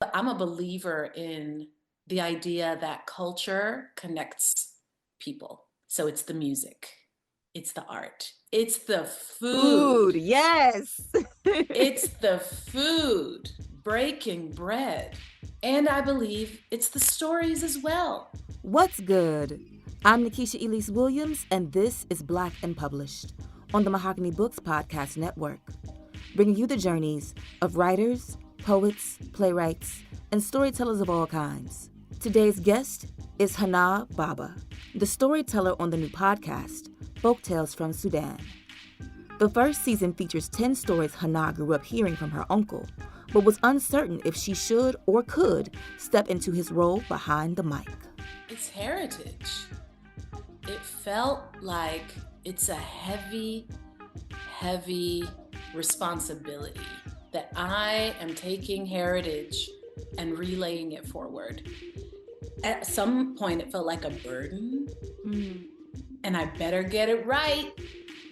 I'm a believer in the idea that culture connects people. So it's the music, it's the art, it's the Food, food, yes. it's the food, breaking bread. And I believe it's the stories as well. What's good? I'm Nikisha Elise Williams, and this is Black and Published on the Mahogany Books Podcast Network, bringing you the journeys of writers, poets, playwrights, and storytellers of all kinds. Today's guest is Hana Baba, the storyteller on the new podcast, Folktales from Sudan. The first season features 10 stories Hana grew up hearing from her uncle, but was uncertain if she should or could step into his role behind the mic. It's heritage. It felt like it's a heavy, heavy responsibility that I am taking heritage and relaying it forward. At some point, it felt like a burden, and I better get it right.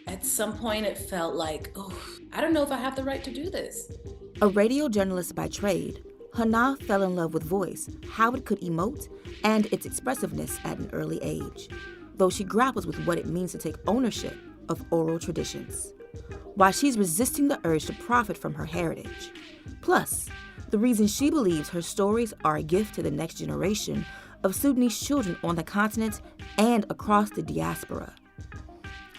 At some point, it felt like, oh, I don't know if I have the right to do this. A radio journalist by trade, Hana fell in love with voice, how it could emote, and its expressiveness at an early age, though she grapples with what it means to take ownership of oral traditions, while she's resisting the urge to profit from her heritage. Plus, the reason she believes her stories are a gift to the next generation of Sudanese children on the continent and across the diaspora,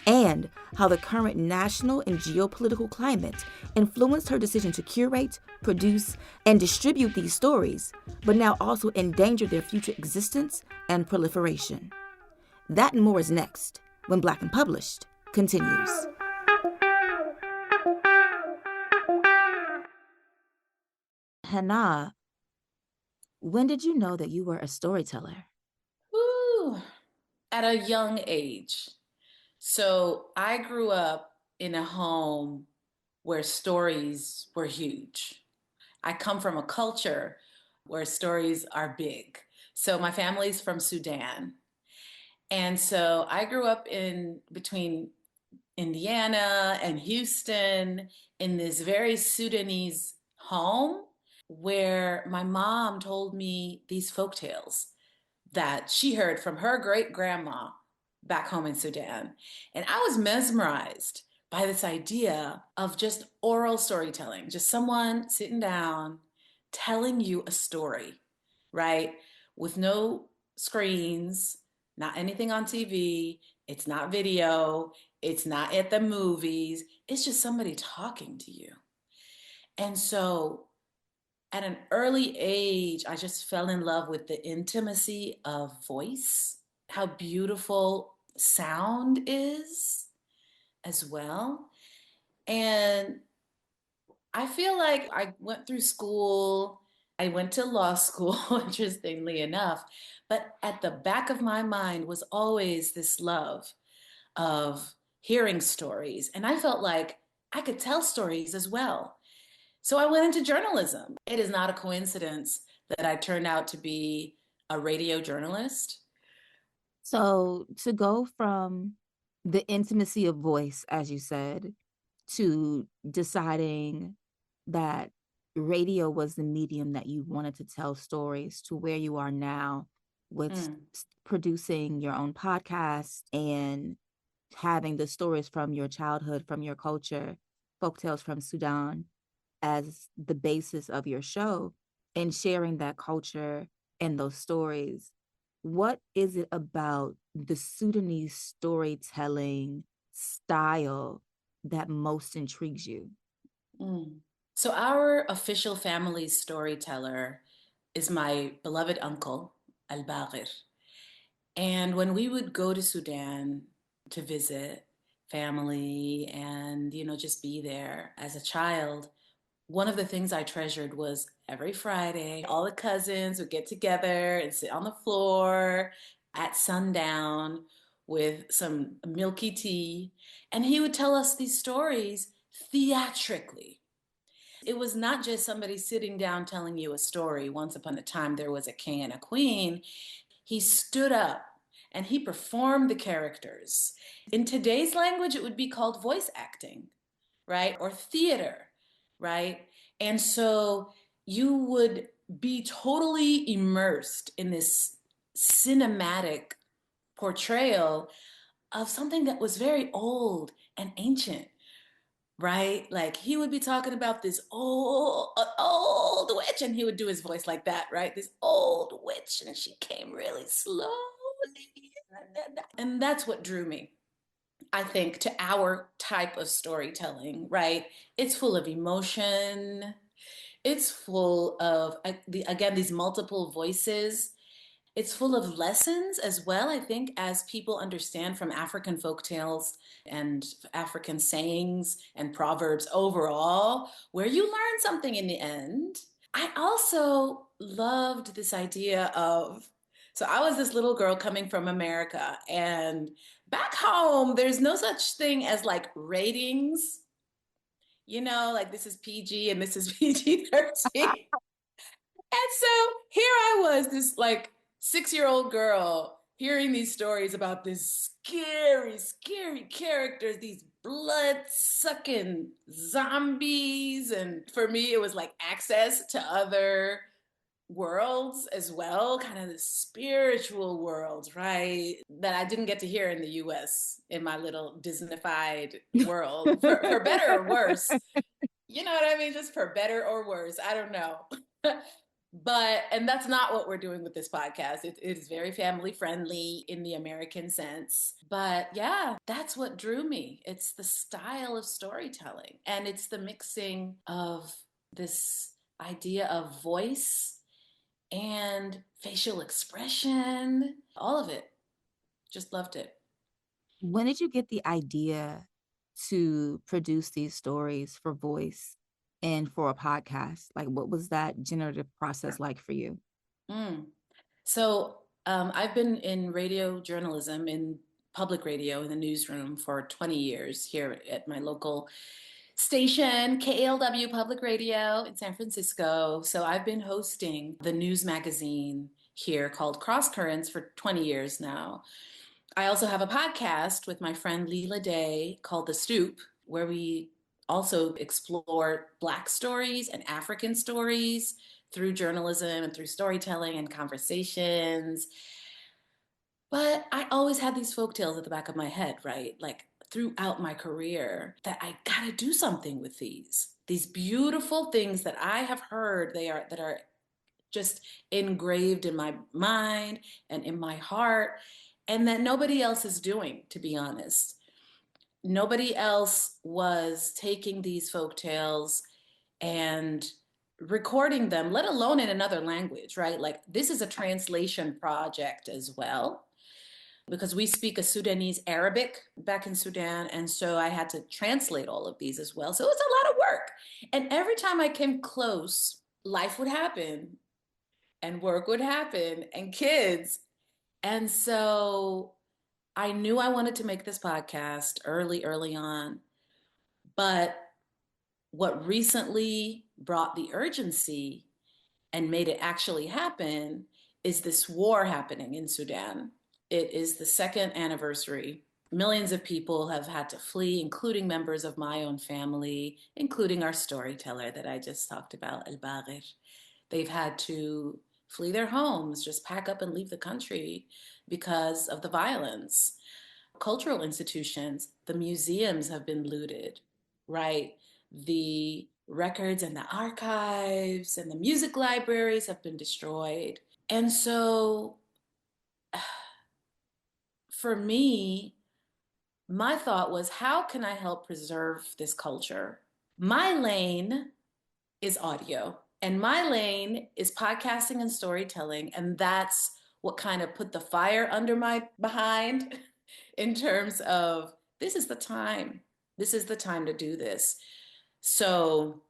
and how the current national and geopolitical climate influenced her decision to curate, produce, and distribute these stories, but now also endanger their future existence and proliferation. That and more is next, when Black and Published continues. Hana, when did you know that you were a storyteller? Woo, at a young age. So I grew up in a home where stories were huge. I come from a culture where stories are big. So my family's from Sudan. And so I grew up in between Indiana and Houston in this very Sudanese home where my mom told me these folk tales that she heard from her great grandma back home in Sudan. And I was mesmerized by this idea of just oral storytelling, just someone sitting down telling you a story, right? With no screens, not anything on TV, it's not video, it's not at the movies, it's just somebody talking to you. And so at an early age, I just fell in love with the intimacy of voice, how beautiful sound is as well. And I feel like I went through school, I went to law school, interestingly enough, but at the back of my mind was always this love of hearing stories. And I felt like I could tell stories as well. So I went into journalism. It is not a coincidence that I turned out to be a radio journalist. So, to go from the intimacy of voice, as you said, to deciding that radio was the medium that you wanted to tell stories, to where you are now with Mm. producing your own podcast and having the stories from your childhood, from your culture, folktales from Sudan, as the basis of your show, and sharing that culture and those stories. What is it about the Sudanese storytelling style that most intrigues you? Mm. So our official family storyteller is my beloved uncle, Al-Baghir. And when we would go to Sudan to visit family and, just be there as a child, one of the things I treasured was every Friday, all the cousins would get together and sit on the floor at sundown with some milky tea. And he would tell us these stories theatrically. It was not just somebody sitting down telling you a story. Once upon a time, there was a king and a queen. He stood up and he performed the characters. In today's language, it would be called voice acting, right? Or theater, right? And so you would be totally immersed in this cinematic portrayal of something that was very old and ancient, right? Like he would be talking about this old witch, and he would do his voice like that, right? This old witch, and she came really slowly. And that's what drew me, I think, to our type of storytelling, right? It's full of emotion. It's full of, again, these multiple voices. It's full of lessons as well, I think, as people understand from African folk tales and African sayings and proverbs overall, where you learn something in the end. I also loved this idea of, so I was this little girl coming from America, and back home, there's no such thing as like ratings, like this is PG and this is PG-13. And so here I was, this like 6-year-old girl, hearing these stories about this scary, scary characters, these blood sucking zombies. And for me, it was like access to other worlds as well, kind of the spiritual worlds, right? That I didn't get to hear in the US in my little Disneyfied world, for better or worse. You know what I mean? Just for better or worse. I don't know. And that's not what we're doing with this podcast. It is very family friendly in the American sense. But yeah, that's what drew me. It's the style of storytelling, and it's the mixing of this idea of voice and facial expression, all of it. Just loved it. When did you get the idea to produce these stories for voice and for a podcast? Like, what was that generative process like for you? Mm. So I've been in radio journalism, in public radio, in the newsroom for 20 years here at my local station, KALW Public Radio in San Francisco. So I've been hosting the news magazine here called Cross Currents for 20 years now. I also have a podcast with my friend Leela Day called The Stoop, where we also explore Black stories and African stories through journalism and through storytelling and conversations. But I always had these folk tales at the back of my head, right? Like throughout my career, that I gotta do something with these beautiful things that I have heard, that are just engraved in my mind and in my heart, and that nobody else is doing, to be honest. Nobody else was taking these folk tales and recording them, let alone in another language, right? Like this is a translation project as well, because we speak a Sudanese Arabic back in Sudan. And so I had to translate all of these as well. So it's a lot of work. And every time I came close, life would happen and work would happen and kids. And so I knew I wanted to make this podcast early on. But what recently brought the urgency and made it actually happen is this war happening in Sudan. It is the second anniversary. Millions of people have had to flee, including members of my own family, including our storyteller that I just talked about, El Bagher. They've had to flee their homes, just pack up and leave the country because of the violence. Cultural institutions, the museums have been looted, right? The records and the archives and the music libraries have been destroyed. And so for me, my thought was, how can I help preserve this culture? My lane is audio, and my lane is podcasting and storytelling. And that's what kind of put the fire under my behind in terms of this is the time. This is the time to do this. So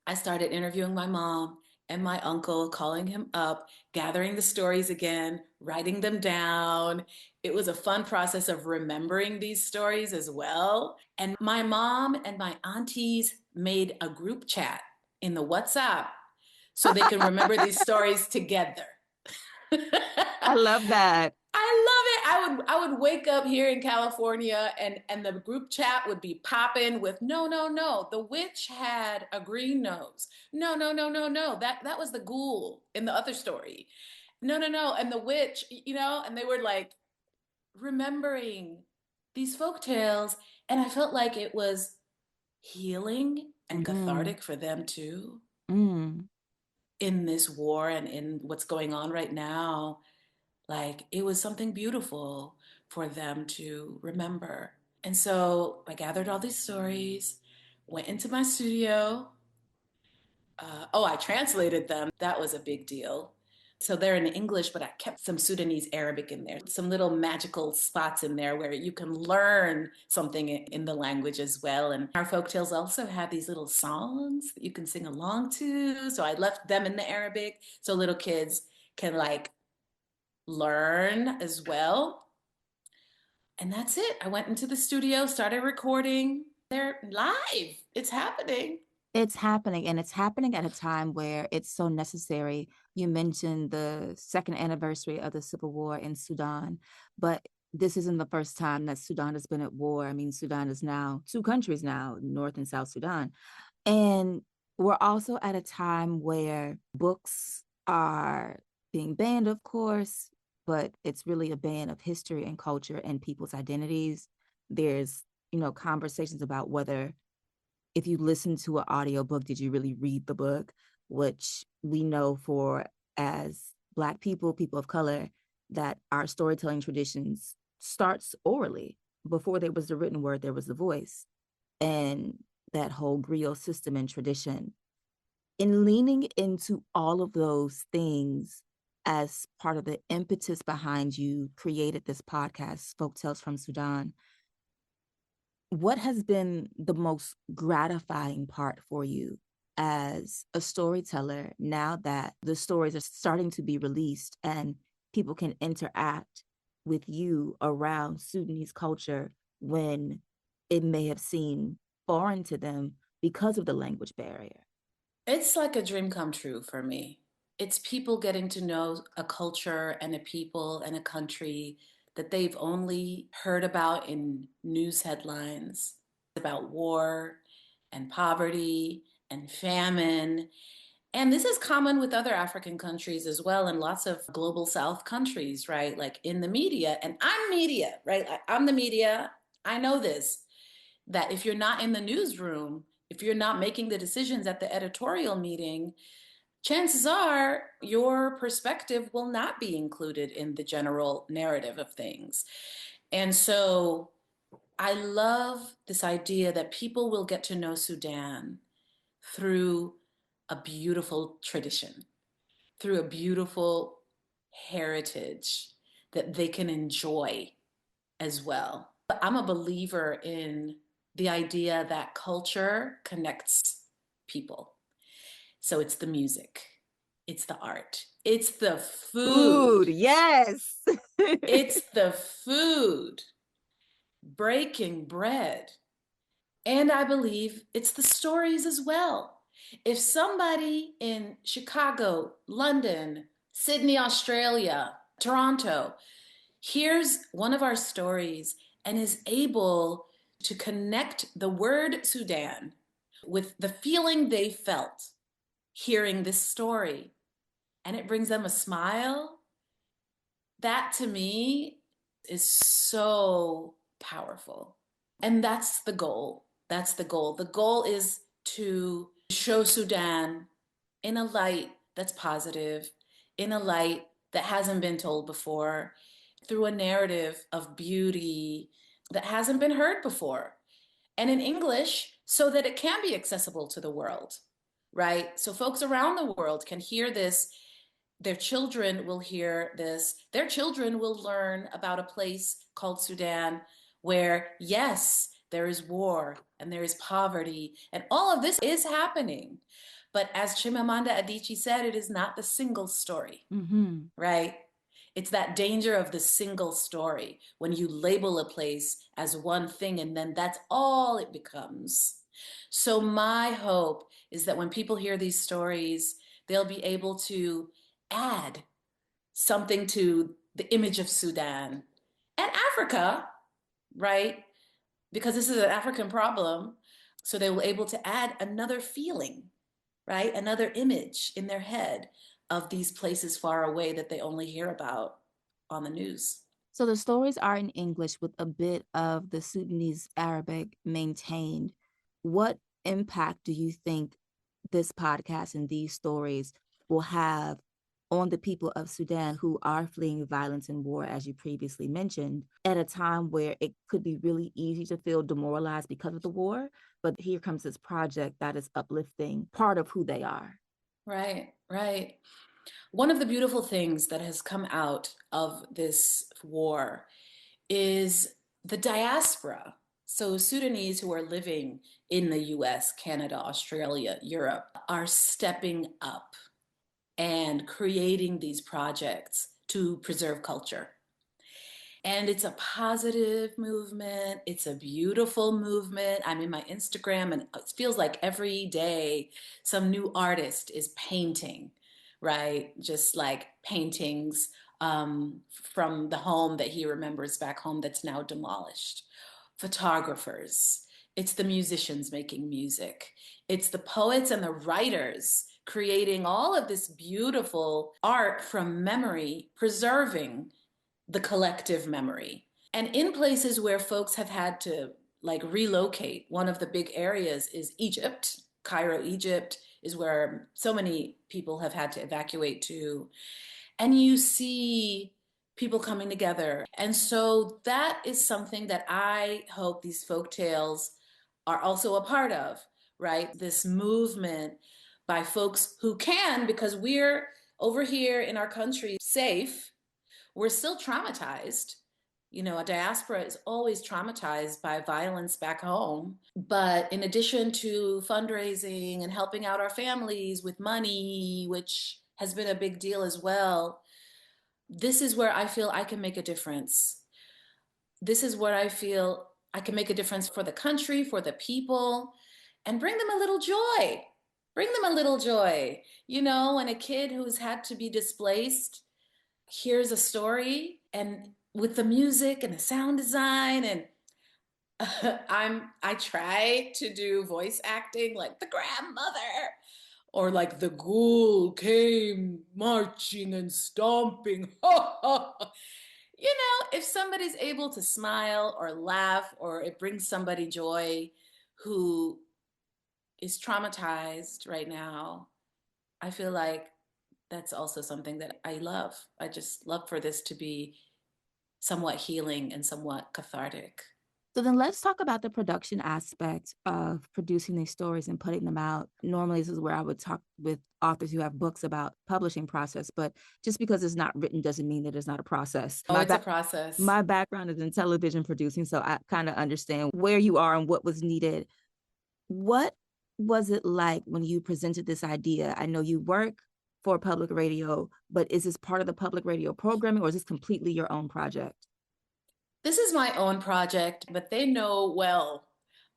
I started interviewing my mom and my uncle, calling him up, gathering the stories again, writing them down. It was a fun process of remembering these stories as well. And my mom and my aunties made a group chat in the WhatsApp so they can remember these stories together. I love that. I love it. I would wake up here in California and the group chat would be popping with no, no, no. The witch had a green nose. No, no, no, no, no. That was the ghoul in the other story. No, no, no. And the witch, and they were like remembering these folk tales, and I felt like it was healing and Mm, cathartic for them too mm. in this war and in what's going on right now. Like it was something beautiful for them to remember. And so I gathered all these stories, went into my studio. I translated them. That was a big deal. So they're in English, but I kept some Sudanese Arabic in there, some little magical spots in there where you can learn something in the language as well. And our folktales also have these little songs that you can sing along to. So I left them in the Arabic so little kids can like learn as well. And that's it. I went into the studio, started recording. They're live. It's happening. It's happening, and it's happening at a time where it's so necessary. You mentioned the second anniversary of the civil war in Sudan, but this isn't the first time that Sudan has been at war. I mean, Sudan is now two countries now, North and South Sudan. And we're also at a time where books are being banned, of course, but it's really a ban of history and culture and people's identities. There's, conversations about whether if you listen to an audiobook, did you really read the book? Which we know for as Black people, people of color, that our storytelling traditions starts orally. Before there was the written word, there was the voice. And that whole griot system and tradition. In leaning into all of those things as part of the impetus behind you created this podcast, Folk Tales from Sudan, what has been the most gratifying part for you as a storyteller now that the stories are starting to be released and people can interact with you around Sudanese culture when it may have seemed foreign to them because of the language barrier? It's like a dream come true for me. It's people getting to know a culture and a people and a country that they've only heard about in news headlines about war and poverty and famine. And this is common with other African countries as well, and lots of global South countries, right? Like in the media. And I'm media, right? I'm the media. I know this, that if you're not in the newsroom, if you're not making the decisions at the editorial meeting, chances are your perspective will not be included in the general narrative of things. And so I love this idea that people will get to know Sudan through a beautiful tradition, through a beautiful heritage that they can enjoy as well. I'm a believer in the idea that culture connects people. So it's the music, it's the art, it's the Food, food, yes. it's the food, breaking bread. And I believe it's the stories as well. If somebody in Chicago, London, Sydney, Australia, Toronto hears one of our stories and is able to connect the word Sudan with the feeling they felt hearing this story, and it brings them a smile, that to me is so powerful. And that's the goal. That's the goal. The goal is to show Sudan in a light that's positive, in a light that hasn't been told before, through a narrative of beauty that hasn't been heard before, and in English so that it can be accessible to the world, right? So folks around the world can hear this. Their children will hear this. Their children will learn about a place called Sudan where, yes, there is war and there is poverty, and all of this is happening. But as Chimamanda Adichie said, it is not the single story, Mm-hmm. right? It's that danger of the single story when you label a place as one thing and then that's all it becomes. So, my hope is that when people hear these stories, they'll be able to add something to the image of Sudan and Africa, right? Because this is an African problem. So they were able to add another feeling, right? Another image in their head of these places far away that they only hear about on the news. So the stories are in English with a bit of the Sudanese Arabic maintained. What impact do you think this podcast and these stories will have on the people of Sudan who are fleeing violence and war, as you previously mentioned, at a time where it could be really easy to feel demoralized because of the war? But here comes this project that is uplifting part of who they are. Right, right. One of the beautiful things that has come out of this war is the diaspora. So, Sudanese who are living in the US, Canada, Australia, Europe are stepping up and creating these projects to preserve culture. And it's a positive movement. It's a beautiful movement. I'm in my Instagram, and it feels like every day some new artist is painting, right? Just like paintings from the home that he remembers back home that's now demolished. Photographers. It's the musicians making music. It's the poets and the writers creating all of this beautiful art from memory, preserving the collective memory. And in places where folks have had to like relocate, one of the big areas is Egypt. Cairo, Egypt is where so many people have had to evacuate to. And you see people coming together. And so that is something that I hope these folk tales are also a part of, right? This movement by folks who can, because we're over here in our country safe, we're still traumatized. You know, a diaspora is always traumatized by violence back home. But in addition to fundraising and helping out our families with money, which has been a big deal as well, this is where I feel I can make a difference. This is where I feel I can make a difference for the country, for the people, and bring them a little joy. Bring them a little joy. You know, when a kid who's had to be displaced here's a story and with the music and the sound design and I try to do voice acting like the grandmother or like the ghoul came marching and stomping. You know, if somebody's able to smile or laugh or it brings somebody joy who is traumatized right now, I feel like that's also something that I love. I just love for this to be somewhat healing and somewhat cathartic. So then let's talk about the production aspect of producing these stories and putting them out. Normally, this is where I would talk with authors who have books about publishing process, but just because it's not written doesn't mean that it's not a process. Oh, it's a process. My background is in television producing, so I kind of understand where you are and what was needed. What was it like when you presented this idea? I know you work for public radio, but is this part of the public radio programming or is this completely your own project? This is my own project, but they know well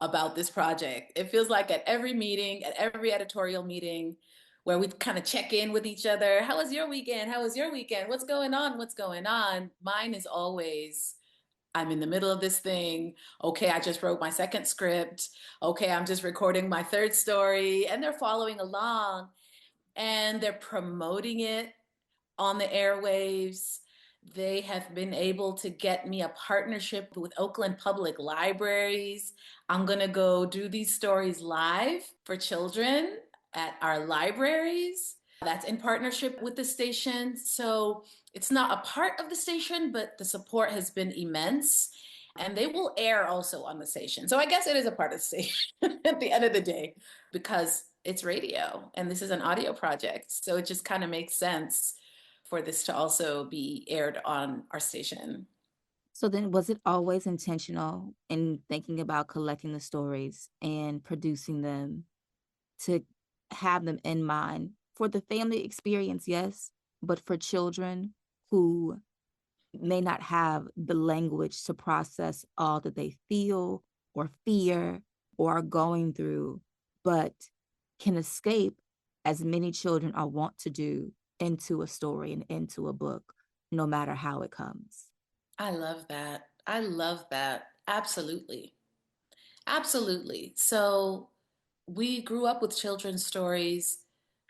about this project. It feels like at every meeting, at every editorial meeting, where we kind of check in with each other. How was your weekend? How was your weekend? What's going on? What's going on? Mine is always, I'm in the middle of this thing. Okay, I just wrote my second script. Okay, I'm just recording my third story. And they're following along and they're promoting it on the airwaves. They have been able to get me a partnership with Oakland Public Libraries. I'm going to go do these stories live for children at our libraries. That's in partnership with the station. So it's not a part of the station, but the support has been immense. And they will air also on the station. So I guess it is a part of the station at the end of the day because it's radio and this is an audio project. So it just kind of makes sense for this to also be aired on our station. So then, was it always intentional in thinking about collecting the stories and producing them to have them in mind for the family experience? Yes, but for children who may not have the language to process all that they feel or fear or are going through, but can escape, as many children are wont to do, into a story and into a book, no matter how it comes. I love that. I love that. Absolutely. Absolutely. So we grew up with children's stories,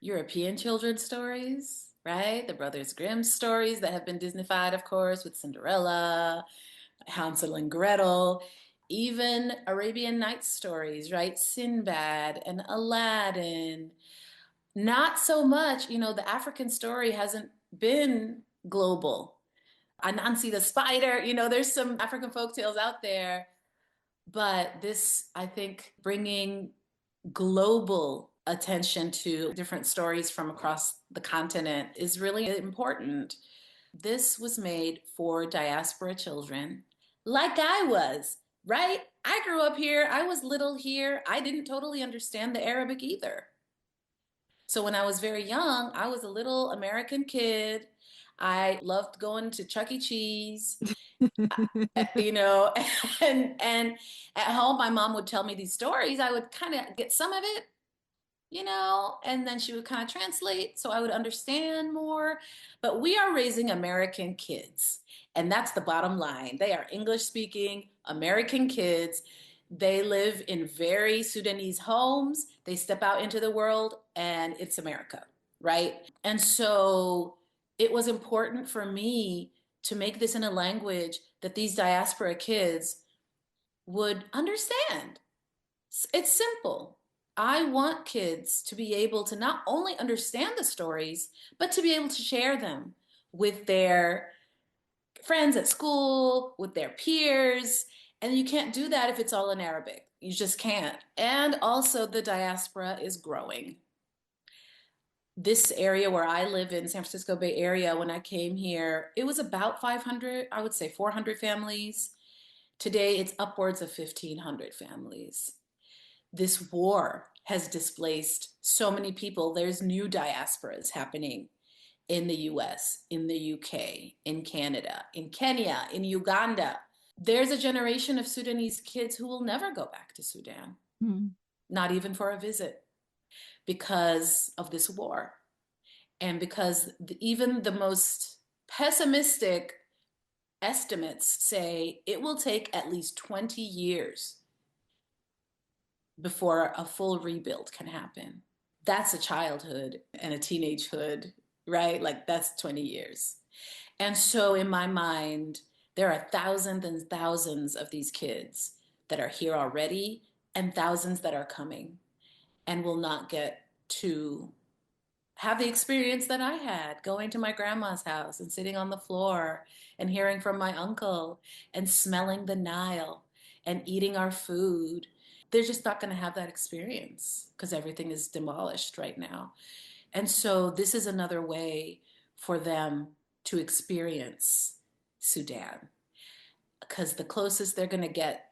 European children's stories, right? The Brothers Grimm stories that have been Disneyfied, of course, with Cinderella, Hansel and Gretel, even Arabian Nights stories, right? Sinbad and Aladdin. Not so much, the African story hasn't been global. Anansi the spider, there's some African folk tales out there, but this, I think, bringing global attention to different stories from across the continent is really important. This was made for diaspora children, like I was, right? I grew up here, I was little here, I didn't totally understand the Arabic either. So when I was very young, I was a little American kid. I loved going to Chuck E. Cheese, you know, and at home my mom would tell me these stories. I would kind of get some of it, and then she would kind of translate so I would understand more. But we are raising American kids, and that's the bottom line. They are English speaking American kids. They live in very Sudanese homes. They step out into the world, and it's America, right? And so it was important for me to make this in a language that these diaspora kids would understand. It's simple. I want kids to be able to not only understand the stories, but to be able to share them with their friends at school, with their peers. And you can't do that if it's all in Arabic. You just can't. And also, the diaspora is growing. This area where I live in, San Francisco Bay Area, when I came here, it was about 500, I would say 400 families. Today, it's upwards of 1,500 families. This war has displaced so many people. There's new diasporas happening in the US, in the UK, in Canada, in Kenya, in Uganda. There's a generation of Sudanese kids who will never go back to Sudan, Mm. not even for a visit, because of this war. And because even the most pessimistic estimates say it will take at least 20 years before a full rebuild can happen. That's a childhood and a teenagehood, right? Like that's 20 years. And so in my mind, there are thousands and thousands of these kids that are here already and thousands that are coming and will not get to have the experience that I had going to my grandma's house and sitting on the floor and hearing from my uncle and smelling the Nile and eating our food. They're just not going to have that experience because everything is demolished right now. And so this is another way for them to experience Sudan because the closest they're going to get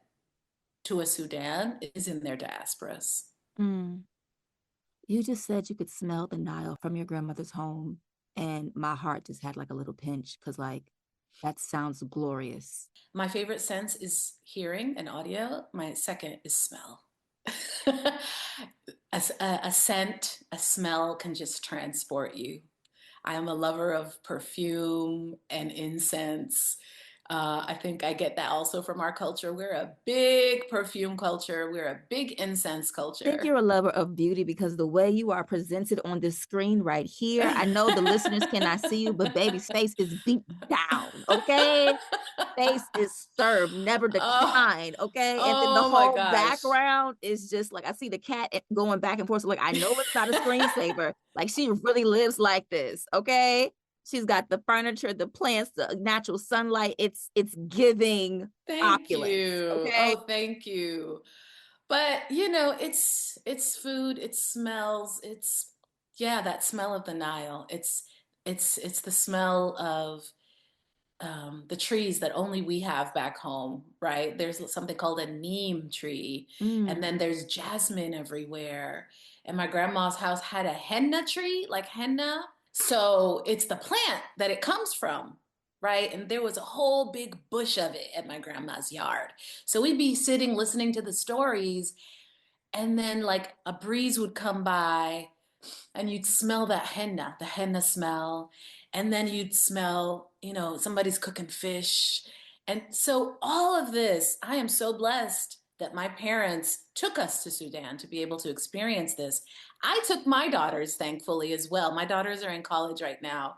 to a Sudan is in their diasporas. Mm. You just said you could smell the Nile from your grandmother's home, and my heart just had like a little pinch because, like, that sounds glorious. My favorite sense is hearing and audio. My second is smell. A scent, a smell can just transport you. I am a lover of perfume and incense. I think I get that also from our culture. We're a big perfume culture. We're a big incense I think culture. you're a lover of beauty because the way you are presented on this screen right here, I know the listeners cannot see you, but baby's face is beat down. Okay. Face is served, never Oh, declined. Okay. And then the oh my whole gosh. background is just like I see the cat going back and forth. So like I know it's not a screensaver. Like she really lives like this. Okay. She's got the furniture, the plants, the natural sunlight. It's giving Thank opulence. you. Okay. Oh, thank you. But it's food, it smells, it's yeah, that smell of the Nile. It's the smell of the trees that only we have back home, right? There's something called a neem tree, and Mm, then there's jasmine everywhere. And my grandma's house had a henna tree, like henna. So it's the plant that it comes from, right? And there was a whole big bush of it at my grandma's yard. So we'd be sitting listening to the stories, and then like a breeze would come by and you'd smell that the henna smell. And then you'd smell, somebody's cooking fish. And so, all of this, I am so blessed that my parents took us to Sudan to be able to experience this. I took my daughters, thankfully, as well. My daughters are in college right now.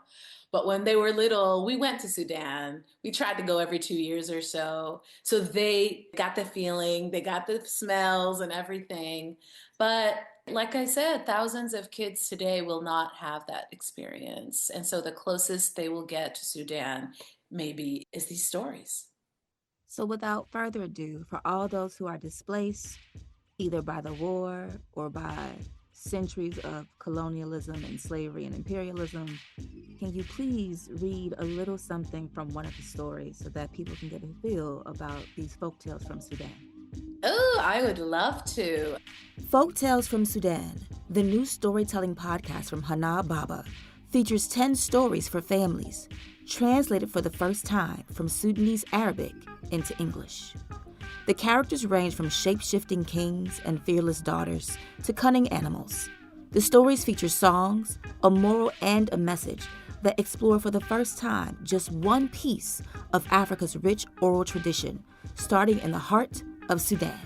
But when they were little, we went to Sudan. We tried to go every 2 years or so. So they got the feeling, they got the smells and everything. But like I said, thousands of kids today will not have that experience. And so the closest they will get to Sudan maybe is these stories. So, without further ado, for all those who are displaced, either by the war or by centuries of colonialism and slavery and imperialism, can you please read a little something from one of the stories so that people can get a feel about these folktales from Sudan? Oh, I would love to. Folktales from Sudan, the new storytelling podcast from Hana Baba, features 10 stories for families, translated for the first time from Sudanese Arabic into English. The characters range from shape-shifting kings and fearless daughters to cunning animals. The stories feature songs, a moral, and a message that explore for the first time just one piece of Africa's rich oral tradition, starting in the heart of Sudan.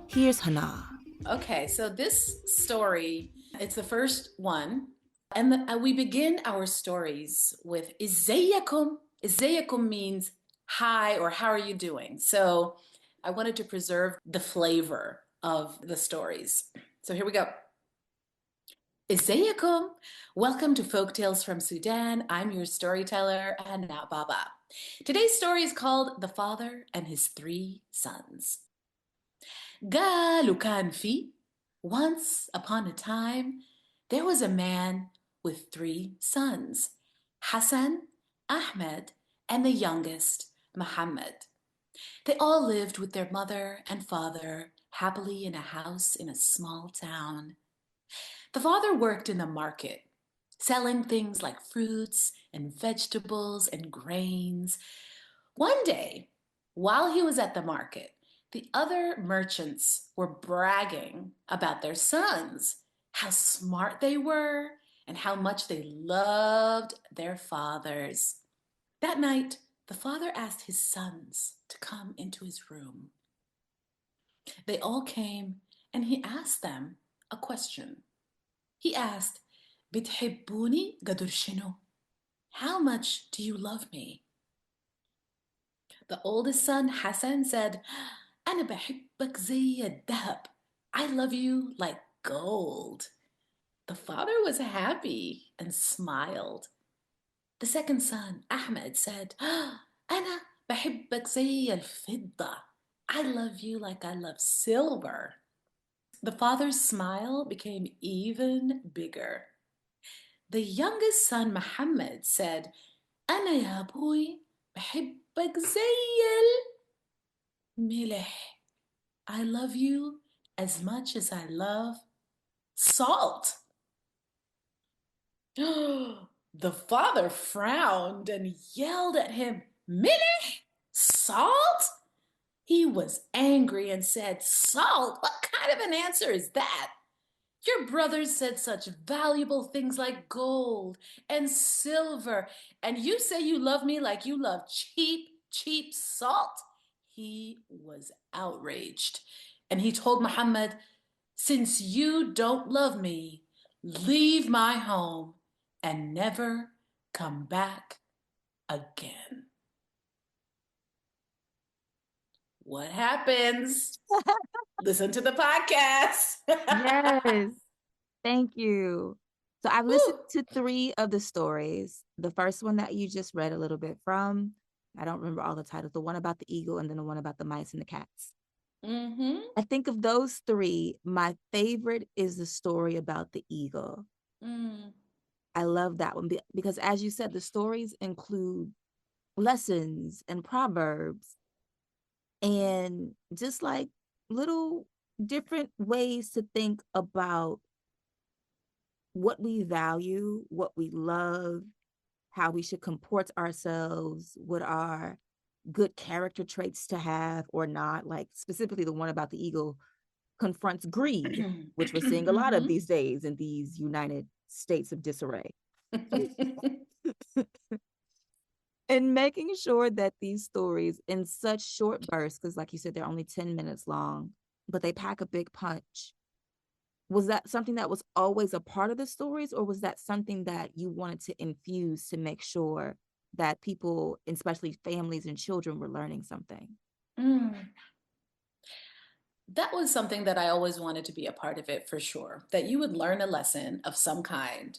Here's Hana. Okay, so this story, it's the first one. And we begin our stories with Izayakum. Izayakum means hi or how are you doing? So I wanted to preserve the flavor of the stories. So here we go. Izayakum. Welcome to Folktales from Sudan. I'm your storyteller, Hana Baba. Today's story is called The Father and His Three Sons. قالوا كان في Once upon a time, there was a man with three sons, Hassan, Ahmed, and the youngest, Muhammad. They all lived with their mother and father happily in a house in a small town. The father worked in the market, selling things like fruits and vegetables and grains. One day, while he was at the market, the other merchants were bragging about their sons, how smart they were, and how much they loved their fathers. That night, the father asked his sons to come into his room. They all came, and he asked them a question. He asked, بتحبوني قدر شنو? How much do you love me? The oldest son, Hassan, said, أنا بحبك زي الذهب. I love you like gold. The father was happy and smiled. The second son, Ahmed, said, أنا بحبك زي الفضة. I love you like I love silver. The father's smile became even bigger. The youngest son, Muhammad, said, أنا يا أبوي بحبك زي الملح. I love you as much as I love salt. The father frowned and yelled at him, Milk? Salt? He was angry and said, Salt? What kind of an answer is that? Your brothers said such valuable things like gold and silver, and you say you love me like you love cheap, cheap salt? He was outraged, and he told Muhammad, Since you don't love me, leave my home and never come back again. What happens? Listen to the podcast. Yes, thank you. So I've listened to three of the stories. The first one that you just read a little bit from, I don't remember all the titles, the one about the eagle and then the one about the mice and the cats. Mm-hmm. I think of those three, my favorite is the story about the eagle. Mm. I love that one because, as you said, the stories include lessons and proverbs and just like little different ways to think about what we value, what we love, how we should comport ourselves, what are good character traits to have or not. Like specifically the one about the eagle confronts greed, which we're seeing a lot of Mm-hmm. these days in these United States of disarray. And And making sure that these stories in such short bursts, because like you said, they're only 10 minutes long, but they pack a big punch. Was that something that was always a part of the stories, or was that something that you wanted to infuse to make sure that people, especially families and children, were learning something? Mm. That was something that I always wanted to be a part of it for sure, that you would learn a lesson of some kind.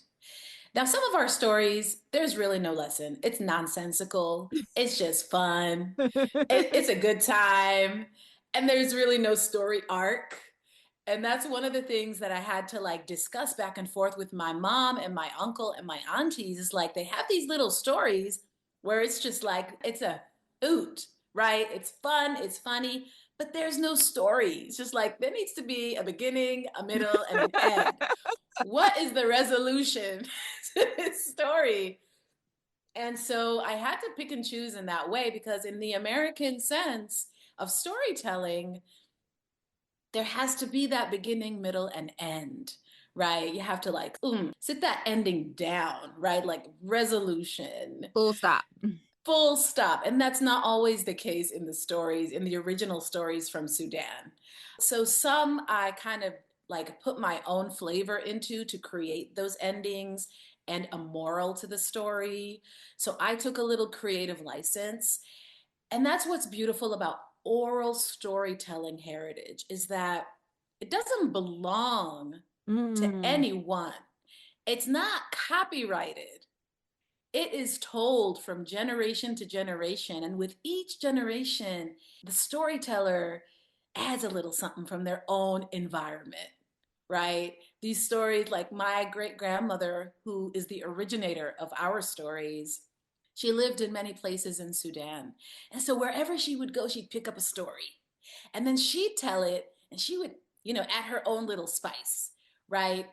Now, some of our stories, there's really no lesson. It's nonsensical. It's just fun. It's a good time. And there's really no story arc. And that's one of the things that I had to like discuss back and forth with my mom and my uncle and my aunties is like they have these little stories where it's just like it's a hoot, right? It's fun, it's funny, but there's no story. It's just like there needs to be a beginning, a middle, and an end. What is the resolution to this story? And so I had to pick and choose in that way because in the American sense of storytelling, there has to be that beginning, middle, and end, right? You have to like sit that ending down, right? Like resolution, Full stop. full stop. And that's not always the case in the stories, in the original stories from Sudan. So some I kind of like put my own flavor into to create those endings and a moral to the story. So I took a little creative license. And that's what's beautiful about oral storytelling heritage is that it doesn't belong to Mm. anyone. It's not copyrighted. It is told from generation to generation. And with each generation, the storyteller adds a little something from their own environment, right? These stories, like my great grandmother, who is the originator of our stories, she lived in many places in Sudan. And so wherever she would go, she'd pick up a story. And then she'd tell it, and she would, add her own little spice, right?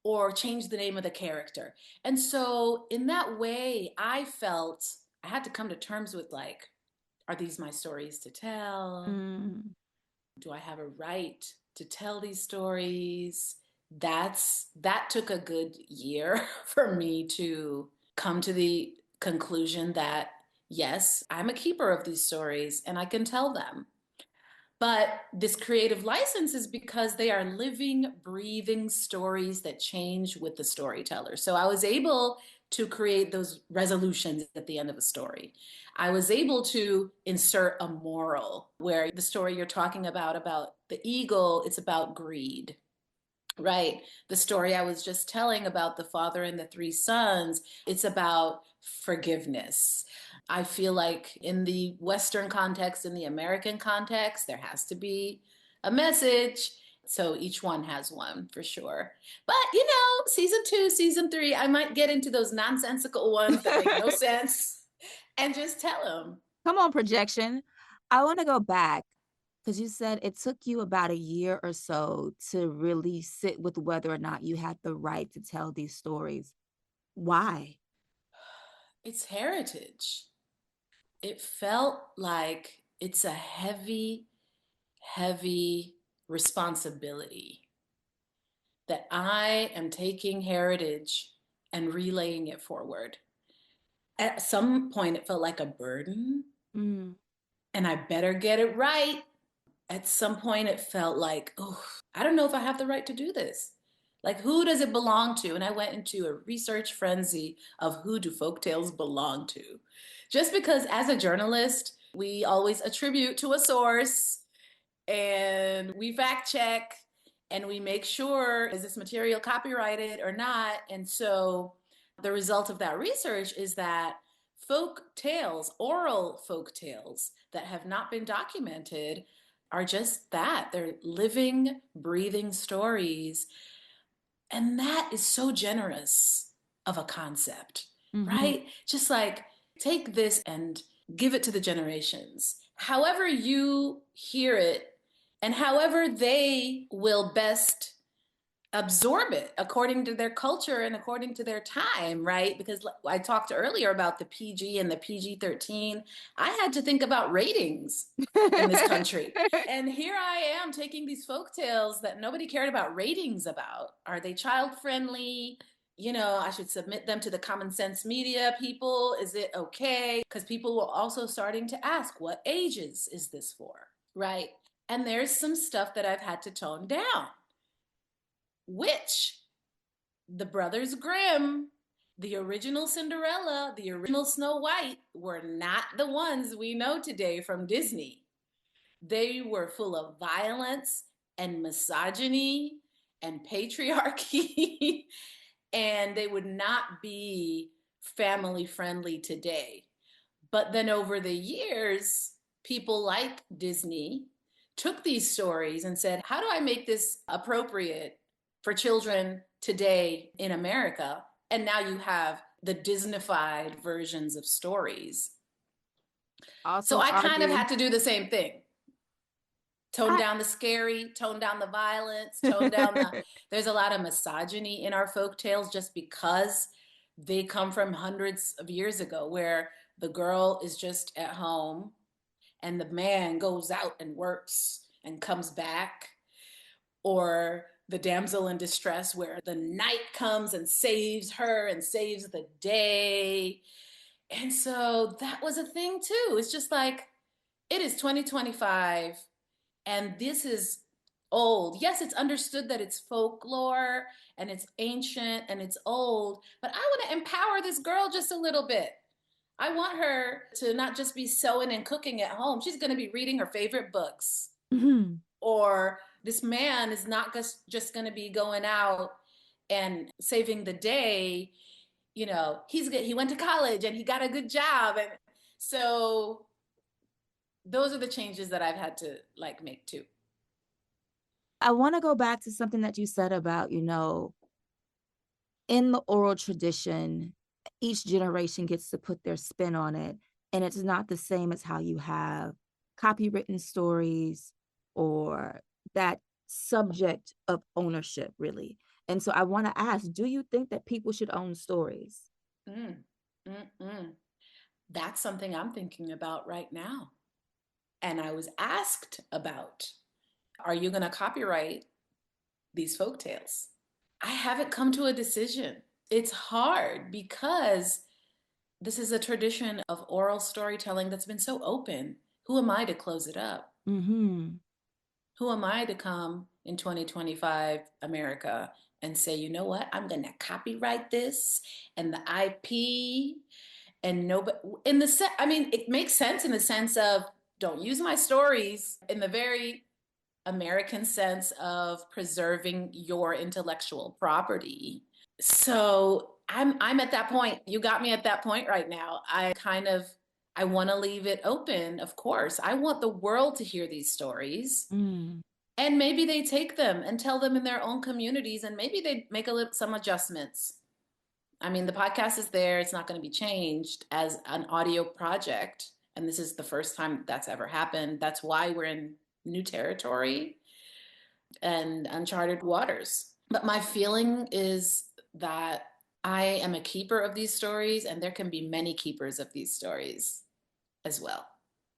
Or change the name of the character. And so, in that way, I felt I had to come to terms with like, are these my stories to tell? Mm. Do I have a right to tell these stories? That took a good year for me to come to the conclusion that yes, I'm a keeper of these stories and I can tell them. But this creative license is because they are living, breathing stories that change with the storyteller. So I was able to create those resolutions at the end of a story. I was able to insert a moral where the story you're talking about the eagle, it's about greed. Right. The story I was just telling about the father and the three sons, it's about forgiveness. I feel like in the Western context, in the American context, there has to be a message. So each one has one for sure. But, season two, season three, I might get into those nonsensical ones that make no sense and just tell them. Come on, projection. I want to go back because you said it took you about a year or so to really sit with whether or not you had the right to tell these stories. Why? It's heritage. It felt like it's a heavy, heavy responsibility that I am taking heritage and relaying it forward. At some point, it felt like a burden, Mm. and I better get it right. At some point, it felt like, oh, I don't know if I have the right to do this. Like, who does it belong to? And I went into a research frenzy of who do folktales belong to. Just because, as a journalist, we always attribute to a source and we fact check and we make sure is this material copyrighted or not. And so the result of that research is that folk tales, oral folk tales that have not been documented are just that. They're living, breathing stories. And that is so generous of a concept, Hmm. right? Just like take this and give it to the generations. However you hear it and however they will best absorb it according to their culture and according to their time, right? Because I talked earlier about the PG and the PG-13. I had to think about ratings in this country. And here I am taking these folk tales that nobody cared about ratings about. Are they child friendly? I should submit them to the common sense media people. Is it okay? Because people were also starting to ask, what ages is this for? Right. And there's some stuff that I've had to tone down, which the Brothers Grimm, the original Cinderella, the original Snow White, were not the ones we know today from Disney. They were full of violence and misogyny and patriarchy, and they would not be family friendly today. But then over the years, people like Disney took these stories and said, how do I make this appropriate for children today in America? And now you have the Disneyfied versions of stories. So Also I kind of argue. had to do the same thing. Tone I down the scary, tone down the violence, tone down the. There's a lot of misogyny in our folk tales just because they come from hundreds of years ago, where the girl is just at home and the man goes out and works and comes back, or the damsel in distress, where the knight comes and saves her and saves the day. And so that was a thing too. It's just like, it is 2025 and this is old. Yes, it's understood that it's folklore and it's ancient and it's old, but I want to empower this girl just a little bit. I want her to not just be sewing and cooking at home. She's going to be reading her favorite books. Mhm. Or this man is not just going to be going out and saving the day. He went to college and he got a good job. And so those are the changes that I've had to like make too. I want to go back to something that you said about, in the oral tradition, each generation gets to put their spin on it. And it's not the same as how you have copywritten stories or that subject of ownership, really. And so I want to ask, do you think that people should own stories? Mm, mm. That's something I'm thinking about right now. And I was asked about, are you going to copyright these folk tales? I haven't come to a decision. It's hard because this is a tradition of oral storytelling that's been so open. Who am I to close it up? Mm-hmm. Who am I to come in 2025 America and say, you know what, I'm going to copyright this and the IP and nobody in the set. I mean, it makes sense in the sense of don't use my stories in the very American sense of preserving your intellectual property. So I'm at that point. You got me at that point right now. I want to leave it open, of course. I want the world to hear these stories. Mm. And maybe they take them and tell them in their own communities, and maybe they make some adjustments. I mean, the podcast is there. It's not going to be changed as an audio project. And this is the first time that's ever happened. That's why we're in new territory and uncharted waters. But my feeling is that I am a keeper of these stories, and there can be many keepers of these stories as well.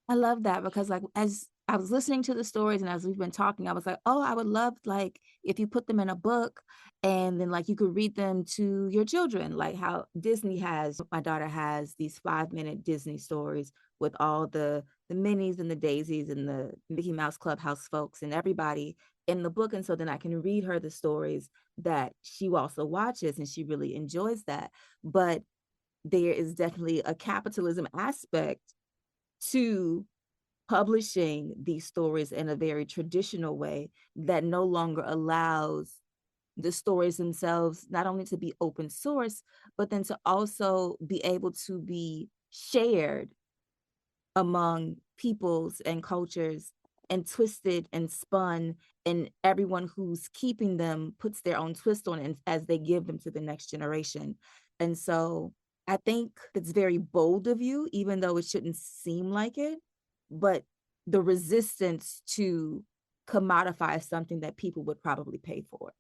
I love that because like as I was listening to the stories and as we've been talking, I was like, oh, I would love like if you put them in a book and then like you could read them to your children, like how Disney has, my daughter has these 5-minute Disney stories with all the Minnies and the Daisies and the Mickey Mouse Clubhouse folks and everybody in the book. And so then I can read her the stories that she also watches and she really enjoys that. But there is definitely a capitalism aspect to publishing these stories in a very traditional way that no longer allows the stories themselves not only to be open source, but then to also be able to be shared among peoples and cultures and twisted and spun, and everyone who's keeping them puts their own twist on it as they give them to the next generation. And so I think it's very bold of you, even though it shouldn't seem like it, but the resistance to commodify something that people would probably pay for.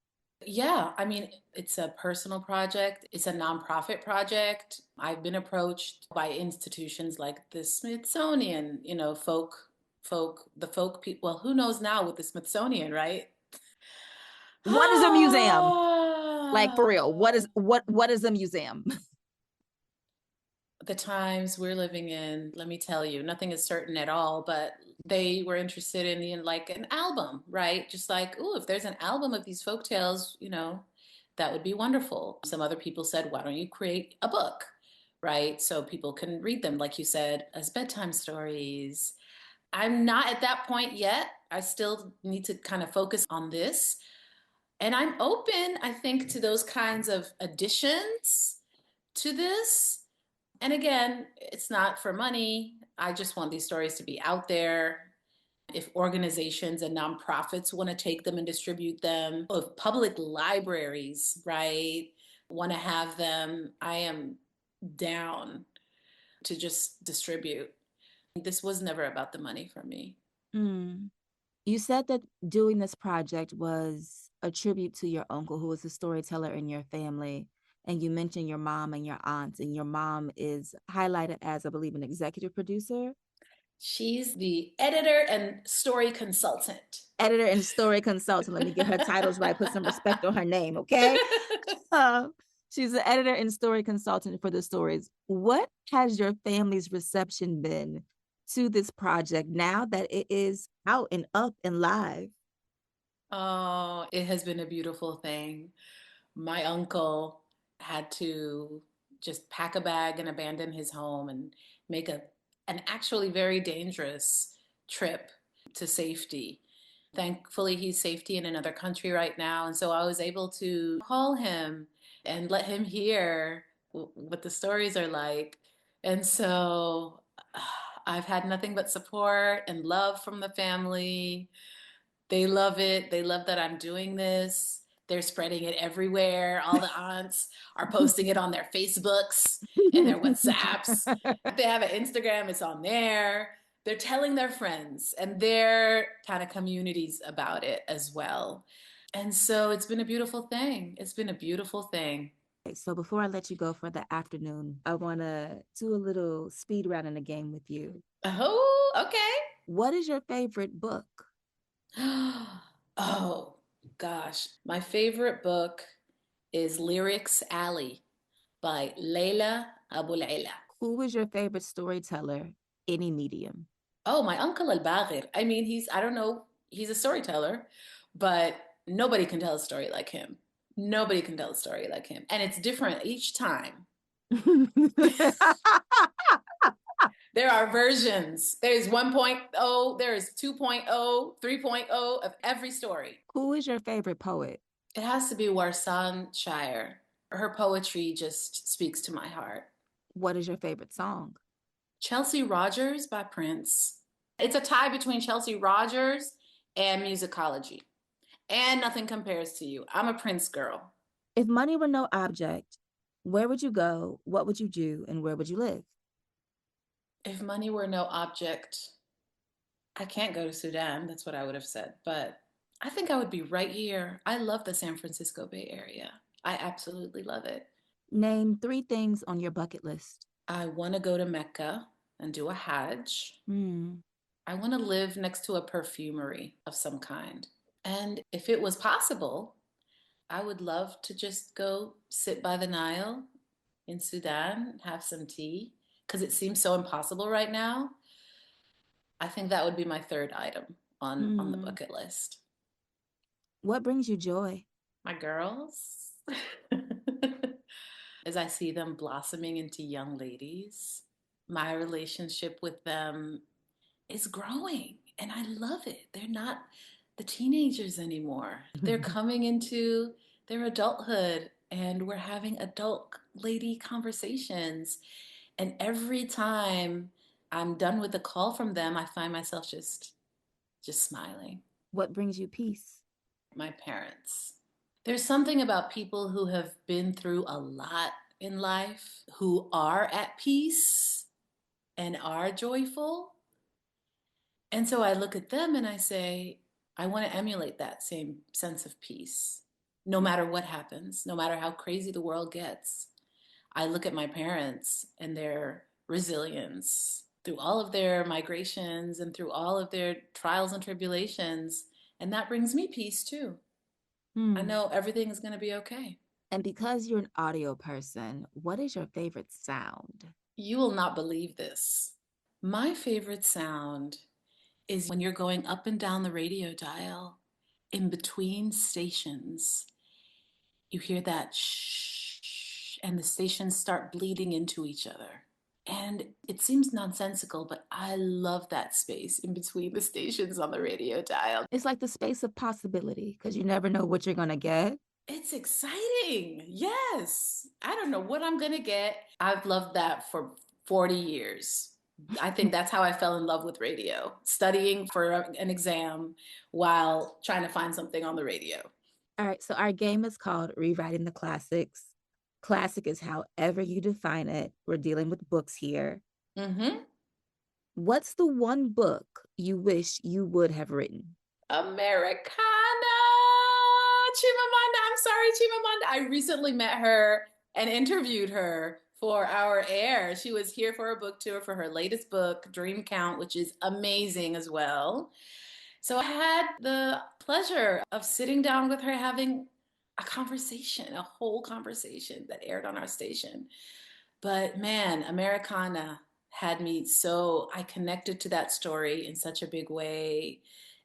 Yeah, I mean, it's a personal project, it's a nonprofit project. I've been approached by institutions like the Smithsonian, the folk people. Well, who knows now with the Smithsonian, right? What is a museum? Like for real, what is a museum? The times we're living in, let me tell you, nothing is certain at all, but they were interested in like an album, right? Just like, oh, if there's an album of these folk tales, that would be wonderful. Some other people said, why don't you create a book, right? So people can read them, like you said, as bedtime stories. I'm not at that point yet. I still need to kind of focus on this. And I'm open, I think, to those kinds of additions to this. And again, it's not for money. I just want these stories to be out there. If organizations and nonprofits want to take them and distribute them, if public libraries, right, want to have them, I am down to just distribute. This was never about the money for me. Mm. You said that doing this project was a tribute to your uncle, who was a storyteller in your family. And you mentioned your mom and your aunts, and your mom is highlighted as, I believe, an executive producer. She's the editor and story consultant. Editor and story consultant. Let me get her titles right, put some respect on her name, okay? Uh, she's the editor and story consultant for the stories. What has your family's reception been to this project now that it is out and up and live? Oh, it has been a beautiful thing. My uncle had to just pack a bag and abandon his home and make an actually very dangerous trip to safety. Thankfully, he's safety in another country right now. And so I was able to call him and let him hear what the stories are like. And so I've had nothing but support and love from the family. They love it. They love that I'm doing this. They're spreading it everywhere. All the aunts are posting it on their Facebooks and their WhatsApps. If they have an Instagram, it's on there. They're telling their friends and their kind of communities about it as well. And so it's been a beautiful thing. It's been a beautiful thing. So before I let you go for the afternoon, I want to do a little speed round in the game with you. Oh, okay. What is your favorite book? Oh, gosh. My favorite book is Lyrics Alley by Leila Abu Laila. Who is your favorite storyteller, any medium? Oh, my uncle Al Baghir. I mean, I don't know, he's a storyteller, but nobody can tell a story like him. Nobody can tell a story like him. And it's different each time. There are versions. There's 1.0, there's 2.0, 3.0 of every story. Who is your favorite poet? It has to be Warsan Shire. Her poetry just speaks to my heart. What is your favorite song? Chelsea Rogers by Prince. It's a tie between Chelsea Rogers and musicology. And Nothing Compares to You. I'm a Prince girl. If money were no object, where would you go? What would you do? And where would you live? If money were no object, I can't go to Sudan. That's what I would have said. But I think I would be right here. I love the San Francisco Bay Area. I absolutely love it. Name three things on your bucket list. I want to go to Mecca and do a Hajj. Hmm. I want to live next to a perfumery of some kind. And if it was possible, I would love to just go sit by the Nile in Sudan, have some tea, because it seems so impossible right now. I think that would be my third item on the Hmm. bucket list. What brings you joy? My girls, as I see them blossoming into young ladies, my relationship with them is growing and I love it. They're not the teenagers anymore. They're coming into their adulthood and we're having adult lady conversations. And every time I'm done with a call from them, I find myself just smiling. What brings you peace? My parents. There's something about people who have been through a lot in life, who are at peace and are joyful. And so I look at them and I say, I want to emulate that same sense of peace, no matter what happens, no matter how crazy the world gets. I look at my parents and their resilience through all of their migrations and through all of their trials and tribulations. And that brings me peace too. I Hmm. know everything is going to be okay. And because you're an audio person, what is your favorite sound? You will not believe this. My favorite sound is when you're going up and down the radio dial in between stations. You hear that shh, and the stations start bleeding into each other. And it seems nonsensical, but I love that space in between the stations on the radio dial. It's like the space of possibility because you never know what you're going to get. It's exciting. Yes. I don't know what I'm going to get. I've loved that for 40 years. I think that's how I fell in love with radio, studying for an exam while trying to find something on the radio. All right, so our game is called Rewriting the Classics. Classic is however you define it. We're dealing with books here. Mm-hmm. What's the one book you wish you would have written? Americana. Chimamanda. I'm sorry, Chimamanda. I recently met her and interviewed her for our air. She was here for a book tour for her latest book, Dream Count, which is amazing as well. So I had the pleasure of sitting down with her, having a conversation, a whole conversation that aired on our station. But man, Americana had me so, I connected to that story in such a big way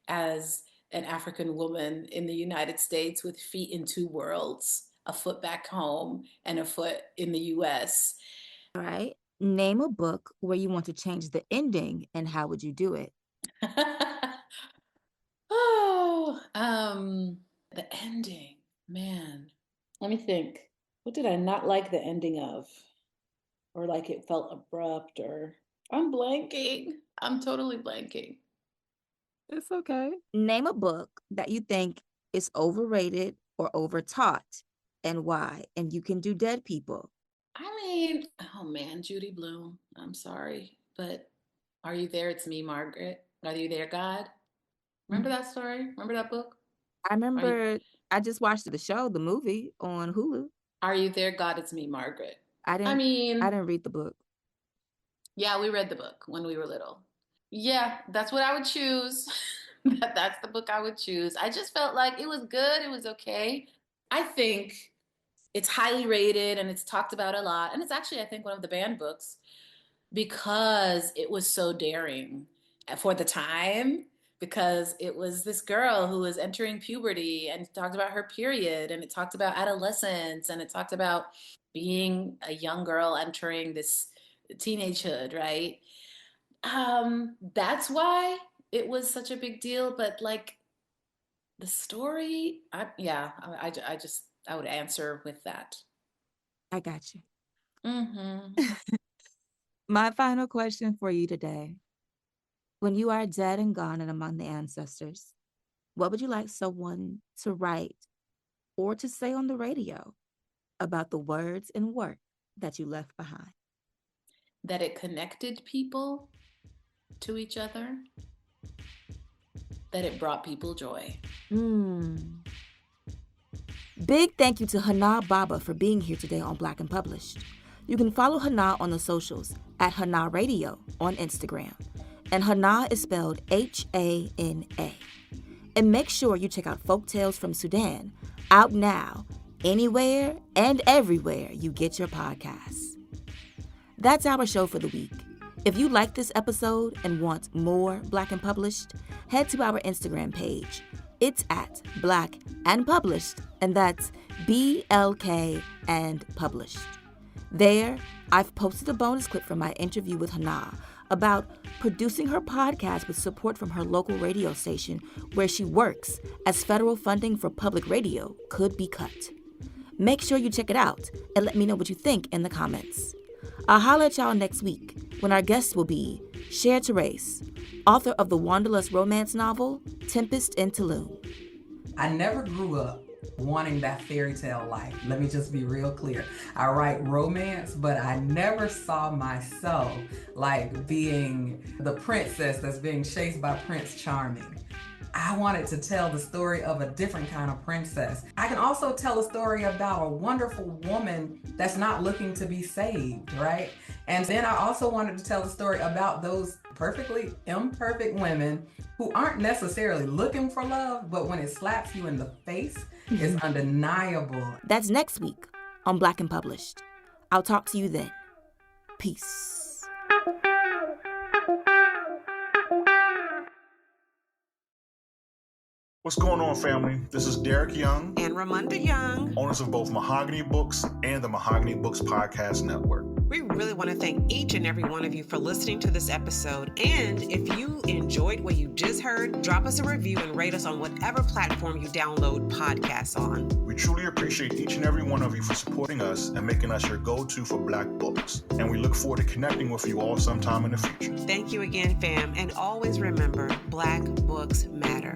as an African woman in the United States with feet in two worlds, a foot back home and a foot in the US. All right. Name a book where you want to change the ending and how would you do it? Oh, the ending, man. Let me think. What did I not like the ending of? Or like it felt abrupt, or I'm blanking. I'm totally blanking. It's okay. Name a book that you think is overrated or overtaught and why. And you can do dead people. I mean, oh man, Judy Blume. I'm sorry, but Are You There? It's Me, Margaret. Are You There, God? Remember Mm. that story? Remember that book? I Are you remember I just watched the show, the movie on Hulu. Are You There, God? It's Me, Margaret. I I didn't I mean, didn't read the book. yeah, we read the book when we were little. Yeah, that's what I would choose. That's the book I would choose. I just felt like it was good. It was okay. I think it's highly rated and it's talked about a lot. And it's actually, I think, one of the banned books because it was so daring for the time. Because it was this girl who was entering puberty and talked about her period and it talked about adolescence and it talked about being a young girl entering this teenagehood, right? That's why it was such a big deal. But like the story, I just I would answer with that. I got you. Mm-hmm. My final question for you today. When you are dead and gone and among the ancestors, what would you like someone to write or to say on the radio about the words and work that you left behind? That it connected people to each other, that it brought people joy. Mm. Big thank you to Hana Baba for being here today on Black and Published. You can follow Hana on the socials at Hana Radio on Instagram. And Hana is spelled Hana. And make sure you check out Folk Tales from Sudan, out now, anywhere and everywhere you get your podcasts. That's our show for the week. If you like this episode and want more Black and Published, head to our Instagram page. It's at Black and Published, and that's BLK and Published. There, I've posted a bonus clip from my interview with Hana about producing her podcast with support from her local radio station where she works, as federal funding for public radio could be cut. Make sure you check it out and let me know what you think in the comments. I'll holler at y'all next week when our guest will be Cher Therese, author of the Wanderlust romance novel Tempest in Tulum. I never grew up wanting that fairy tale life. Let me just be real clear. I write romance, but I never saw myself like being the princess that's being chased by Prince Charming. I wanted to tell the story of a different kind of princess. I can also tell a story about a wonderful woman that's not looking to be saved, right? And then I also wanted to tell a story about those perfectly imperfect women who aren't necessarily looking for love, but when it slaps you in the face, it's undeniable. That's next week on Black and Published. I'll talk to you then. Peace. What's going on, family? This is Derek Young and Ramunda Young, owners of both Mahogany Books and the Mahogany Books Podcast Network. We really want to thank each and every one of you for listening to this episode. And if you enjoyed what you just heard, drop us a review and rate us on whatever platform you download podcasts on. We truly appreciate each and every one of you for supporting us and making us your go-to for Black books. And we look forward to connecting with you all sometime in the future. Thank you again, fam. And always remember, Black books matter.